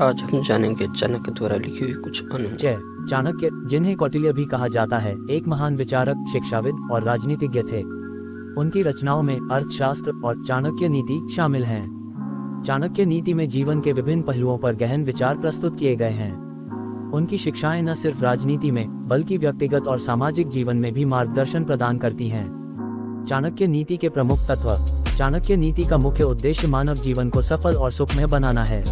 आज हम जानेंगे चाणक्य द्वारा लिखी हुई कुछ अनुभव। जय चाणक्य, जिन्हें कौटिल्य भी कहा जाता है, एक महान विचारक, शिक्षाविद और राजनीतिज्ञ थे। उनकी रचनाओं में अर्थशास्त्र और चाणक्य नीति शामिल हैं। चाणक्य नीति में जीवन के विभिन्न पहलुओं पर गहन विचार प्रस्तुत किए गए हैं। उनकी शिक्षाएं न सिर्फ राजनीति में बल्कि व्यक्तिगत और सामाजिक जीवन में भी मार्गदर्शन प्रदान करती हैं। चाणक्य नीति के प्रमुख तत्व। चाणक्य नीति का मुख्य उद्देश्य मानव जीवन को सफल और सुखमय बनाना है।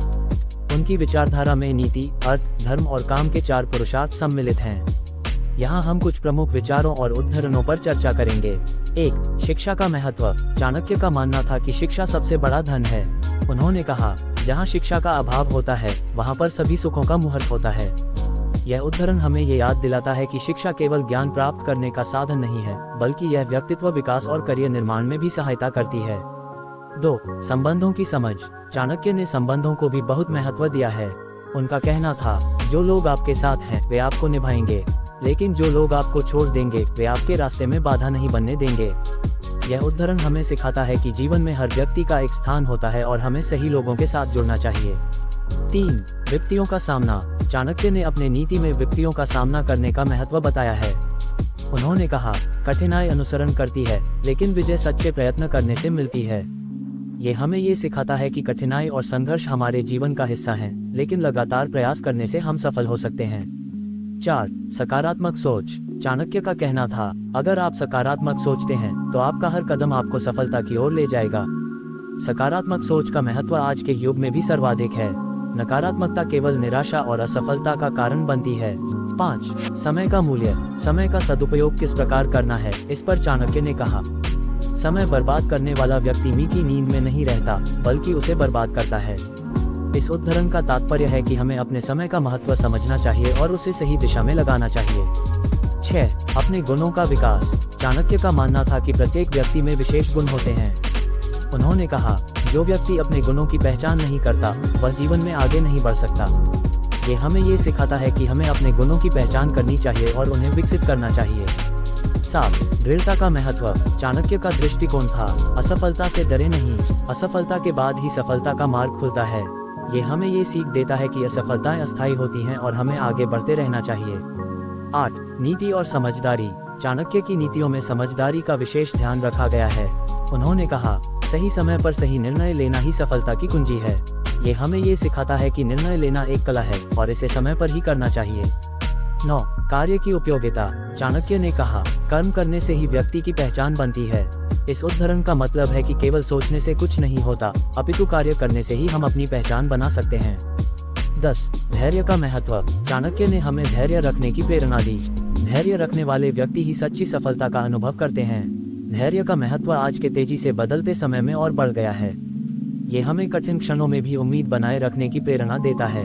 उनकी विचारधारा में नीति, अर्थ, धर्म और काम के 4 पुरुषार्थ सम्मिलित हैं। यहाँ हम कुछ प्रमुख विचारों और उद्धरणों पर चर्चा करेंगे। 1. शिक्षा का महत्व। चाणक्य का मानना था कि शिक्षा सबसे बड़ा धन है। उन्होंने कहा, जहाँ शिक्षा का अभाव होता है वहाँ पर सभी सुखों का मुहूर्त होता है। यह उद्धरण हमें ये याद दिलाता है कि शिक्षा केवल ज्ञान प्राप्त करने का साधन नहीं है, बल्कि यह व्यक्तित्व विकास और करियर निर्माण में भी सहायता करती है। 2. संबंधों की समझ। चाणक्य ने संबंधों को भी बहुत महत्व दिया है। उनका कहना था, जो लोग आपके साथ हैं वे आपको निभाएंगे, लेकिन जो लोग आपको छोड़ देंगे वे आपके रास्ते में बाधा नहीं बनने देंगे। यह उद्धरण हमें सिखाता है कि जीवन में हर व्यक्ति का एक स्थान होता है और हमें सही लोगों के साथ जुड़ना चाहिए। 3. विपत्तियों का सामना। चाणक्य ने अपने नीति में विपत्तियों का सामना करने का महत्व बताया है। उन्होंने कहा, कठिनाई अनुसरण करती है, लेकिन विजय सच्चे प्रयत्न करने से मिलती है। ये हमें ये सिखाता है कि कठिनाई और संघर्ष हमारे जीवन का हिस्सा हैं, लेकिन लगातार प्रयास करने से हम सफल हो सकते हैं। 4. सकारात्मक सोच। चाणक्य का कहना था, अगर आप सकारात्मक सोचते हैं तो आपका हर कदम आपको सफलता की ओर ले जाएगा। सकारात्मक सोच का महत्व आज के युग में भी सर्वाधिक है। नकारात्मकता केवल निराशा और असफलता का कारण बनती है। 5. समय का मूल्य। समय का सदुपयोग किस प्रकार करना है, इस पर चाणक्य ने कहा, समय बर्बाद करने वाला व्यक्ति मीठी नींद में नहीं रहता, बल्कि उसे बर्बाद करता है। इस उद्धरण का तात्पर्य है कि हमें अपने समय का महत्व समझना चाहिए और उसे सही दिशा में लगाना चाहिए। 6. अपने गुणों का विकास। चाणक्य का मानना था कि प्रत्येक व्यक्ति में विशेष गुण होते हैं। उन्होंने कहा, जो व्यक्ति अपने गुणों की पहचान नहीं करता वह जीवन में आगे नहीं बढ़ सकता। ये हमें ये सिखाता है कि हमें अपने गुणों की पहचान करनी चाहिए और उन्हें विकसित करना चाहिए। 7. दृढ़ता का महत्व। चाणक्य का दृष्टिकोण था, असफलता से डरे नहीं, असफलता के बाद ही सफलता का मार्ग खुलता है। ये हमें ये सीख देता है कि असफलताएं अस्थायी होती हैं और हमें आगे बढ़ते रहना चाहिए। 8. नीति और समझदारी। चाणक्य की नीतियों में समझदारी का विशेष ध्यान रखा गया है। उन्होंने कहा, सही समय पर सही निर्णय लेना ही सफलता की कुंजी है। ये हमें ये सिखाता है कि निर्णय लेना एक कला है और इसे समय पर ही करना चाहिए। 9. कार्य की उपयोगिता। चाणक्य ने कहा, कर्म करने से ही व्यक्ति की पहचान बनती है। इस उद्धरण का मतलब है कि केवल सोचने से कुछ नहीं होता, अपितु कार्य करने से ही हम अपनी पहचान बना सकते हैं। 10. धैर्य का महत्व। चाणक्य ने हमें धैर्य रखने की प्रेरणा दी। धैर्य रखने वाले व्यक्ति ही सच्ची सफलता का अनुभव करते हैं। धैर्य का महत्व आज के तेजी से बदलते समय में और बढ़ गया है। ये हमें कठिन क्षणों में भी उम्मीद बनाए रखने की प्रेरणा देता है।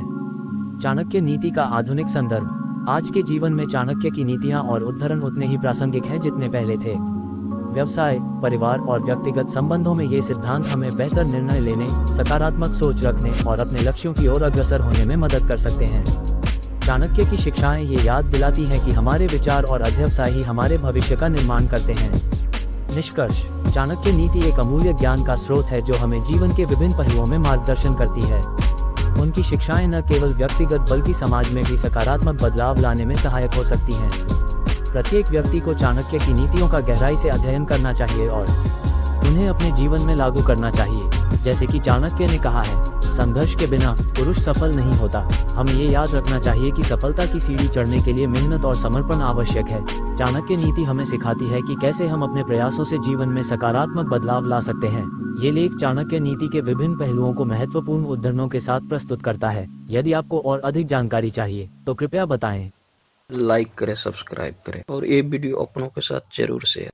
चाणक्य नीति का आधुनिक संदर्भ। आज के जीवन में चाणक्य की नीतियां और उद्धरण उतने ही प्रासंगिक हैं जितने पहले थे। व्यवसाय, परिवार और व्यक्तिगत संबंधों में ये सिद्धांत हमें बेहतर निर्णय लेने, सकारात्मक सोच रखने और अपने लक्ष्यों की ओर अग्रसर होने में मदद कर सकते हैं। चाणक्य की शिक्षाएं ये याद दिलाती हैं कि हमारे विचार और अध्यवसाय ही हमारे भविष्य का निर्माण करते हैं। निष्कर्ष। चाणक्य नीति एक अमूल्य ज्ञान का स्रोत है जो हमें जीवन के विभिन्न पहलुओं में मार्गदर्शन करती है। उनकी शिक्षाएं न केवल व्यक्तिगत बल्कि समाज में भी सकारात्मक बदलाव लाने में सहायक हो सकती हैं। प्रत्येक व्यक्ति को चाणक्य की नीतियों का गहराई से अध्ययन करना चाहिए और उन्हें अपने जीवन में लागू करना चाहिए। जैसे कि चाणक्य ने कहा है, संघर्ष के बिना पुरुष सफल नहीं होता। हमें ये याद रखना चाहिए कि सफलता की सीढ़ी चढ़ने के लिए मेहनत और समर्पण आवश्यक है। चाणक्य नीति हमें सिखाती है कि कैसे हम अपने प्रयासों से जीवन में सकारात्मक बदलाव ला सकते हैं। ये लेख चाणक्य नीति के विभिन्न पहलुओं को महत्वपूर्ण उद्धरणों के साथ प्रस्तुत करता है। यदि आपको और अधिक जानकारी चाहिए तो कृपया बताएं। लाइक करें, सब्सक्राइब करें और ये वीडियो अपनों के साथ जरूर शेयर